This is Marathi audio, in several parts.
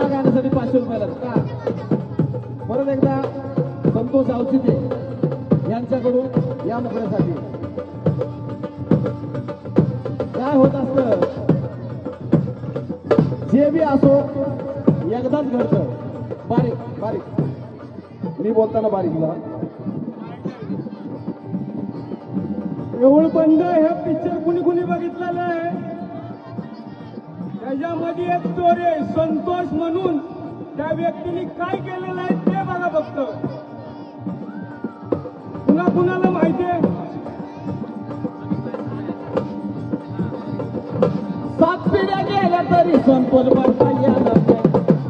या गाण्यासाठी 500 रुपयाला का. परत एकदा संतोष अवचिते यांच्याकडून या मुकड्यासाठी. काय होत असतं, जे बी असो एकदाच घडतं. बारीक बारीक मी बोलताना बारीक जरा. एवढ बंद हे पिक्चर कुणी कुणी बघितलेलं आहे. त्याच्यामध्ये एक स्टोरी आहे, संतोष म्हणून त्या व्यक्तीने काय केलेलं आहे ते बघा फक्त. पुन्हा कुणाला माहिती आहे? 7 पिढ्या गेल्या तरी संतोष बनता येणार नाही.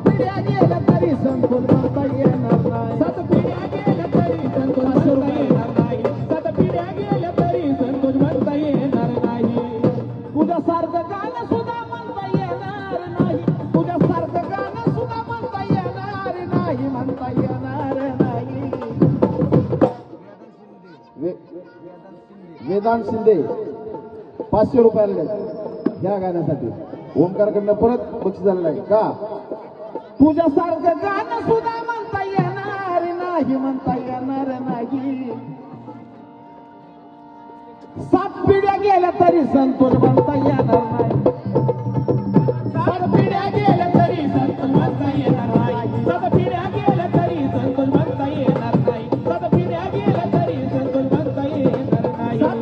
पिढ्या गेल्या तरी संतोष बनता येणार नाही. 7 पिढ्या गेल्या तरी संतोष बनता येणार नाही. 7 पिढ्या गेल्या तरी संतोष बनता येणार नाही. तुझ्यासारखं गाणं सुद्धा म्हणता येणार नाही. तुझ्यासारखं गाणं सुद्धा म्हणता येणार नाही. म्हणता येणार नाही. वेदांत शिंदे 500 रुपयाला या गाण्यासाठी. ओंकारकडनं परत बक्षीस झालेलं आहे का. तुझ्यासारखं गाणं सुद्धा म्हणता येणार नाही. म्हणता येणार नाही. 7 पिढ्या गेल्या तरी संतोष बनता येणार नाही. 7 पिढ्या गेल्या तरी संतोष बनता येणार नाही. 7 पिढ्या गेल्या तरी संतोष बनता येणार नाही. 7 पिढ्या गेल्या तरी संतोष बनता येणार नाही.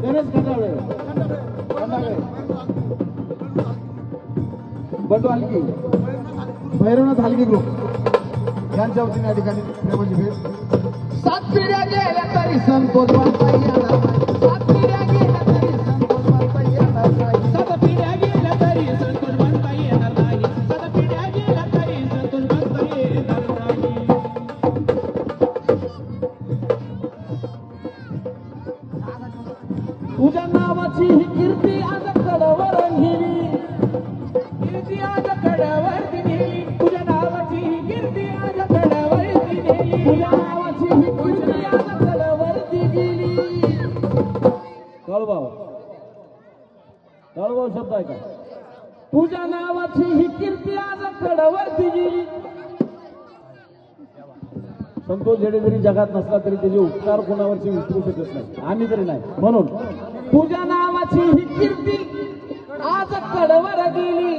गणेश खंडागळे बंडू हलगी भैरवनाथ हलगी ग्रुप यांच्या वतीने या ठिकाणी प्रेमाची भेट. 7 पिढ्या गेल्या तरी संतोष बनता येणार नाही. 7 पिढ्या गेल्या तरी संतोष बनता येणार नाही. 7 पिढ्या गेल्या तरी संतोष बनता येणार नाही. 7 पिढ्या गेल्या तरी संतोष बनता येणार नाही. तुझ्या नावाची ही कीर्ती आज कडवर नेली. कीर्ती आज कडावरती नेली. तुझ्या नावाची ही कीर्ती आज कडावरती नेली. तुझ्या नावाची ही कीर्ती आज कडवरती गेली. तळभाव शब्द आहे का. तुझ्या नावाची ही कीर्ती आज कडवरती गेली. संतोष झेडे जरी जगात नसला तरी त्याचे उपकार कोणावरची विसरू शकत नाही. आम्ही तरी नाही. म्हणून तुझ्या नावाची ही कीर्ती आज कडवर गेली.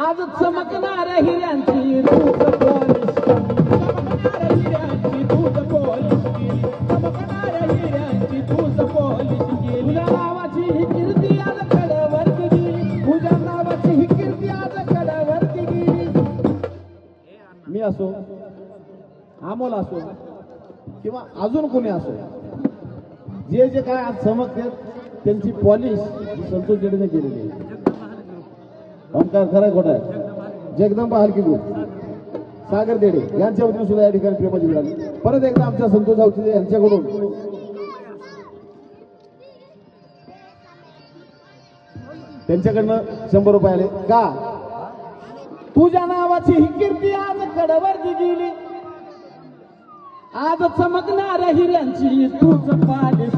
आज चमकणार हिऱ्यांची तूच पॉलिश केली. चमकणाऱ्या हिऱ्यांची तूच पॉलिश केली. चमकणाऱ्या हिऱ्यांची तूच पॉलिश केली. तुझ्या नावाची ही कीर्ती आज कडवरती गेली. तुझ्या नावाची ही कीर्ती आज कडवरती गेली. मी असो, अमोल असो किंवा अजून कोणी असो, जे जे काय आज चमकतात त्यांची पॉलिश संतोष जेडेने केलेली आहे. ओंकार खरं खोटं आहे. जगदंबा हलकी ग्रुप सागर देडे यांच्या वतीने सुद्धा या ठिकाणी प्रेमाची मिळाली. परत एकदा आमच्या संतोष अवचिते यांच्याकडून त्यांच्याकडनं 100 रुपये आले का. तुझ्या नावाची ही कीर्ती आज कडवरती गेली. आज चमकणाऱ्या हिऱ्यांची तूच पालिश